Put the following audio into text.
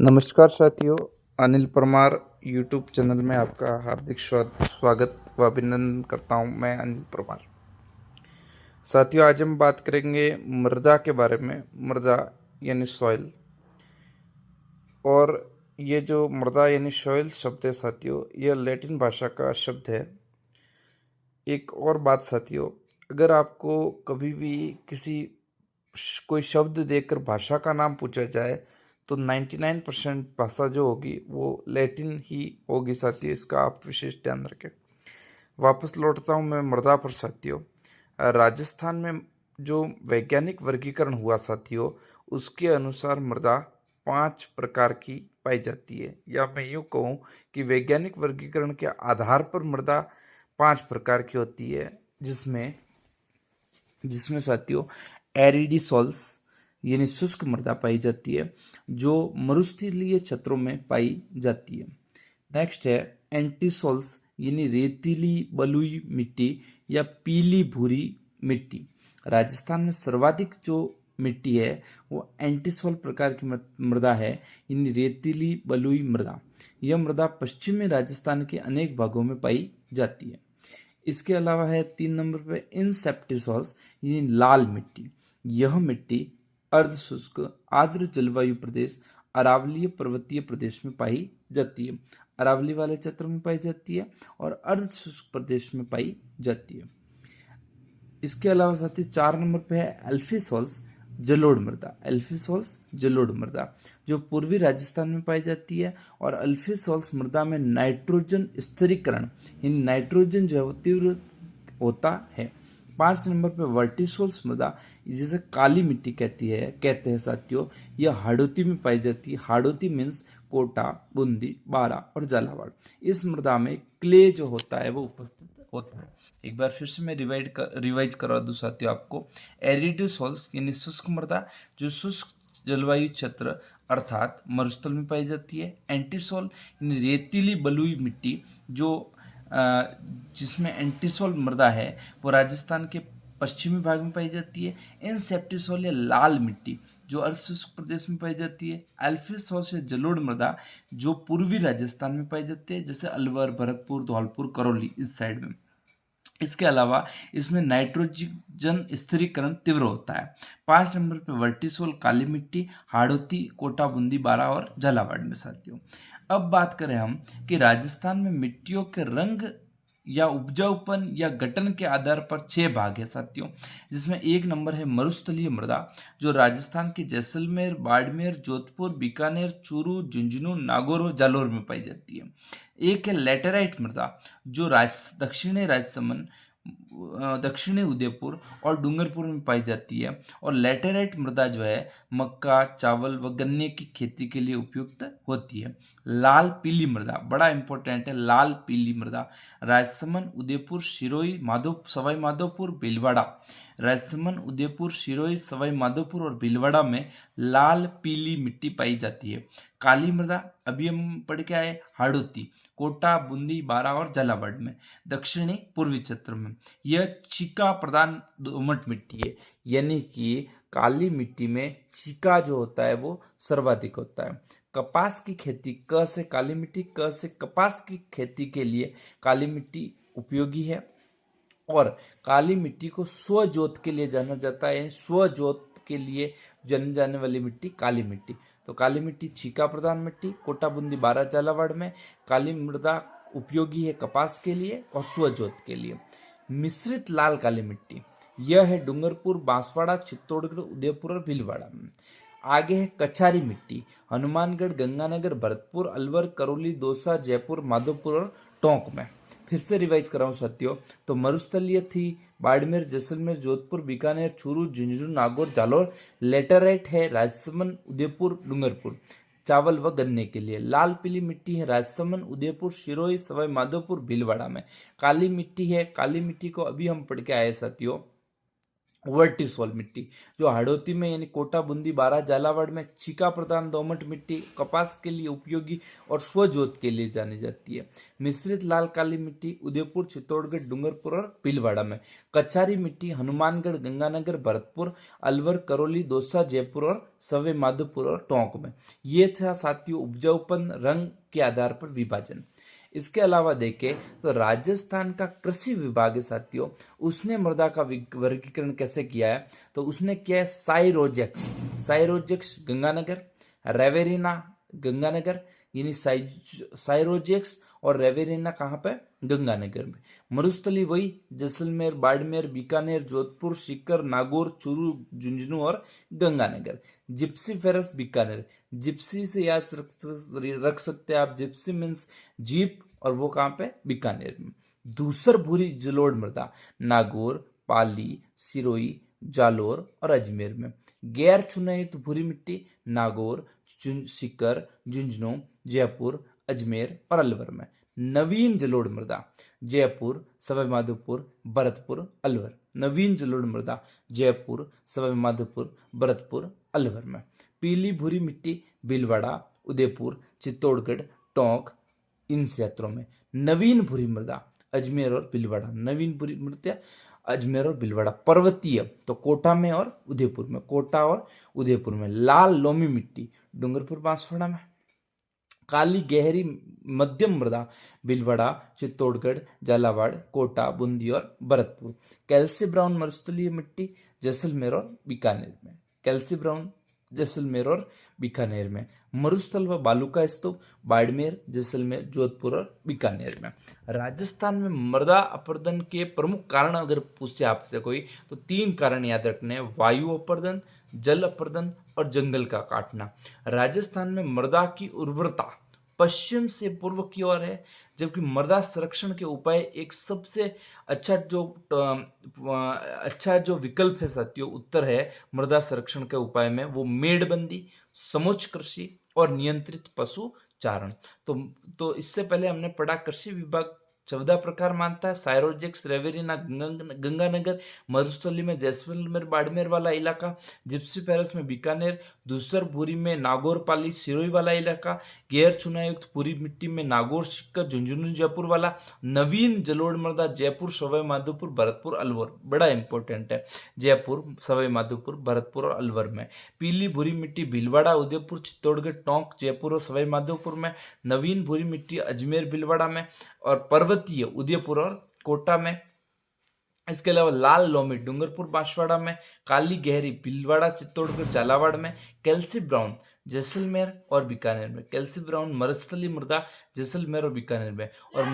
नमस्कार साथियों, Anil Parmar YouTube channel में आपका हार्दिक स्वागत व अभिनंदन करता हूं। मैं अनिल परमार। साथियों, आज हम बात करेंगे मृदा के बारे में। मृदा यानी सॉइल। और ये जो मृदा यानी सॉइल शब्द है साथियों, यह लैटिन भाषा का शब्द है। एक और बात साथियों, अगर आपको कभी भी कोई शब्द देकर भाषा का नाम पूछा जाए तो 99% भाषा जो होगी वो लैटिन ही होगी साथियों। इसका आप विशेष ध्यान रखें। वापस लौटता हूँ मैं मृदा पर साथियों। राजस्थान में जो वैज्ञानिक वर्गीकरण हुआ साथियों, उसके अनुसार मृदा 5 प्रकार की पाई जाती है। या मैं यूँ कहूँ कि वैज्ञानिक वर्गीकरण के आधार पर मृदा 5 प्रकार की होती है, जिसमें साथियों एरिडिसोल्स यानी शुष्क मृदा पाई जाती है, जो मरुस्थलीय क्षेत्रों में पाई जाती है। नेक्स्ट है एंटीसोल्स यानी रेतीली बलुई मिट्टी या पीली भूरी मिट्टी। राजस्थान में सर्वाधिक जो मिट्टी है वो एंटीसोल प्रकार की मृदा है, यानी रेतीली बलुई मृदा। यह मृदा पश्चिमी राजस्थान के अनेक भागों में पाई जाती है। इसके अलावा है 3 नंबर पे इनसेप्टिसोल्स यानी लाल मिट्टी। यह मिट्टी अर्ध शुष्क आर्द्र जलवायु प्रदेश अरावलीय पर्वतीय प्रदेश में पाई जाती है। अरावली वाले क्षेत्र में पाई जाती है और अर्ध शुष्क प्रदेश में पाई जाती है। इसके अलावा साथी 4 नंबर पे है एल्फिसोल्स जलोढ़ मृदा। एल्फिसोल्स जलोढ़ मृदा जो पूर्वी राजस्थान में पाई जाती है, और एल्फिसोल्स मृदा में नाइट्रोजन स्थिरीकरण यानी नाइट्रोजन जो है वो तीव्र होता है। 5 नंबर पे वर्टिसोल्स मृदा, जिसे काली मिट्टी कहते हैं साथियों, यह हाड़ौती में पाई जाती है। हाड़ौती मीन्स कोटा, बूंदी, बारा और झालावाड़। इस मृदा में क्ले जो होता है वो उपस्थित होता है। एक बार फिर से मैं रिवाइज करवा दूं साथियों आपको। एरिडोसोल्स यानी शुष्क मृदा जो शुष्क जलवायु क्षेत्र अर्थात मरुस्थल में पाई जाती है। एंटीसोल यानी रेतीली बलुई मिट्टी जो जिसमें एंटीसोल मृदा है वो राजस्थान के पश्चिमी भाग में पाई जाती है। इनसेप्टिसोल या लाल मिट्टी जो अर्धशुष्क प्रदेश में पाई जाती है। एल्फिसोल से जलोढ़ मृदा जो पूर्वी राजस्थान में पाई जाती है, जैसे अलवर, भरतपुर, धौलपुर, करौली इस साइड में। इसके अलावा इसमें नाइट्रोजन स्थिरीकरण तीव्र होता है। 5 नंबर पे वर्टिसोल काली मिट्टी, हाड़ौती, कोटा, बूंदी, बारा और झालावाड़ में साथियों। अब बात करें हम कि राजस्थान में मिट्टियों के रंग या उपजाऊपन या गठन के आधार पर 6 भाग है साथियों, जिसमें 1 नंबर है मरुस्थलीय मृदा जो राजस्थान के जैसलमेर, बाड़मेर, जोधपुर, बीकानेर, चूरू, झुंझुनू, नागौर और जालौर में पाई जाती है। एक है लेटेराइट मृदा जो दक्षिणी राजसमंद, दक्षिणी उदयपुर और डूंगरपुर में पाई जाती है। और लेटेराइट मृदा जो है मक्का, चावल व गन्ने की खेती के लिए उपयुक्त होती है। लाल पीली मृदा बड़ा इंपॉर्टेंट है। लाल पीली मृदा राजसमंद, उदयपुर, सिरोही, सवाई माधोपुर, भीलवाड़ा। राजसमंद, उदयपुर, सिरोही, सवाई माधोपुर और भीलवाड़ा में लाल पीली मिट्टी पाई जाती है। काली मृदा अभी हम पढ़ के आए हाड़ौती, कोटा, बूंदी, बारा और झालावाड़ में। दक्षिणी पूर्वी क्षेत्र में यह चीका प्रधान दोमट मिट्टी है, यानी कि काली मिट्टी में चीका जो होता है वो सर्वाधिक होता है। कपास की खेती, क से काली मिट्टी, क से कपास की खेती के लिए काली मिट्टी उपयोगी है। और काली मिट्टी को स्वजोत के लिए जाना जाता है, स्वजोत के लिए जानी जाने वाली मिट्टी काली मिट्टी। तो काली मिट्टी छीका प्रधान मिट्टी, कोटा, बूंदी, बारा, झालावाड़ में काली मृदा उपयोगी है कपास के लिए और स्वजोत के लिए। मिश्रित लाल काली मिट्टी यह है डूंगरपुर, बांसवाड़ा, चित्तौड़गढ़, उदयपुर और भीलवाड़ा में। आगे है कछारी मिट्टी, हनुमानगढ़, गंगानगर, भरतपुर, अलवर, करौली, दौसा, जयपुर, माधोपुर और टोंक में। फिर से रिवाइज कराऊं साथियों, तो मरुस्थलीय थी बाड़मेर, जैसलमेर, जोधपुर, बीकानेर, चूरू, झुंझुनू, नागौर, जालौर। लेटेराइट है राजसमंद, उदयपुर, डूंगरपुर चावल व गन्ने के लिए। लाल पीली मिट्टी है राजसमंद, उदयपुर, सिरोही, सवाई माधोपुर, भीलवाड़ा में। काली मिट्टी है, काली मिट्टी को अभी हम पढ़ के आए साथियों, वर्टिसोल मिट्टी जो हाड़ौती में यानी कोटा, बूंदी, बारा, झालावाड़ में चीका प्रधान दोमट मिट्टी कपास के लिए उपयोगी और स्वजोत के लिए जानी जाती है। मिश्रित लाल काली मिट्टी उदयपुर, चित्तौड़गढ़, डूंगरपुर और भीलवाड़ा में। कचारी मिट्टी हनुमानगढ़, गंगानगर, भरतपुर, अलवर, करौली, दौसा, जयपुर और सवाई माधोपुर और टोंक में। ये था साथियों उपजाऊपन रंग के आधार पर विभाजन। इसके अलावा देखें तो राजस्थान का कृषि विभाग है साथियों, उसने मृदा का वर्गीकरण कैसे किया है, तो उसने किया है साइरोजेक्स गंगानगर, रेवेरिना गंगानगर, यानी साइरोजेक्स और रेवेरिना कहाँ पे, गंगानगर में। मरुस्थली वही जैसलमेर, बाड़मेर, बीकानेर, जोधपुर, सीकर, नागौर, चूरू, झुंझुनू और Ganganagar. Gypsy ferrous Bikaner, Gypsy से याद रख सकते हैं आप, जिप्सी मीन्स जीप, और वो कहाँ पे, बीकानेर में। धूसर भूरी जलोढ़ मृदा नागौर, पाली, सिरोही, जालोर और अजमेर में। गैर चुनायुक्त भूरी मिट्टी नागौर, सीकर, झुंझुनू, जयपुर, अजमेर और अलवर में। नवीन जलोढ़ मृदा जयपुर, सवाई माधोपुर, भरतपुर, अलवर। नवीन जलोढ़ मृदा जयपुर, सवाई माधोपुर, भरतपुर, अलवर में। पीली भूरी मिट्टी भीलवाड़ा, उदयपुर, चित्तौड़गढ़, टोंक, इन क्षेत्रों में। नवीन भूरी मृदा अजमेर और भीलवाड़ा, नवीन भूरी मृदा अजमेर और भीलवाड़ा। पर्वतीय तो कोटा में और उदयपुर में, कोटा और उदयपुर में। लाल लोमी मिट्टी डूंगरपुर, बांसवाड़ा में। काली गहरी मध्यम मृदा भीलवाड़ा, चित्तौड़गढ़, झालावाड़, कोटा, बूंदी और भरतपुर। कैल्सी ब्राउन मरुस्थलीय मिट्टी जैसलमेर और बीकानेर में। कैल्सी ब्राउन जैसलमेर और बीकानेर में। मरुस्थल व बालू का स्तूप बाड़मेर, जैसलमेर, जोधपुर और बीकानेर में। राजस्थान में मृदा अपरदन के प्रमुख कारण अगर पूछे आपसे कोई, तो 3 कारण याद रखने हैं, वायु अपरदन, जल अपरदन और जंगल का काटना। राजस्थान में मृदा की उर्वरता पश्चिम से पूर्व की ओर है, जबकि मृदा संरक्षण के उपाय एक सबसे अच्छा जो विकल्प है साथियों, उत्तर है मृदा संरक्षण के उपाय में, वो मेड़बंदी, समोच्च कृषि और नियंत्रित पशु चारण। तो इससे पहले हमने पढ़ा कृषि विभाग 14 प्रकार मानता है। साइरोजेक्स, रेवेरिना गंगानगर, मरुस्थली में जैसलमेर बाड़मेर वाला इलाका, जिप्सी पेरस में बीकानेर, धूसर भूरी में नागौर, पाली, सिरोही वाला इलाका, गैर चुनायुक्त भूरी मिट्टी में नागौर, सीकर, झुंझुनू, जयपुर वाला। नवीन जलोढ़ मृदा जयपुर, सवाई माधोपुर, भरतपुर, अलवर, बड़ा इंपॉर्टेंट है, जयपुर, सवाई माधोपुर, भरतपुर और अलवर में। पीली भूरी मिट्टी भीलवाड़ा, उदयपुर, चित्तौड़गढ़, टोंक, जयपुर और सवाई माधोपुर में। नवीन भूरी मिट्टी अजमेर, भीलवाड़ा में और पर्वतीय उदयपुर और कोटा में। इसके अलावा लाल लोमी डूंगरपुर, बांसवाड़ा में। काली गहरी भीलवाड़ा, चित्तौड़गढ़, झालावाड़ में। कैल्सी ब्राउन जैसलमेर और बीकानेर में। कैल्सी ब्राउन मरुस्थलीय मृदा जैसलमेर और बीकानेर में। और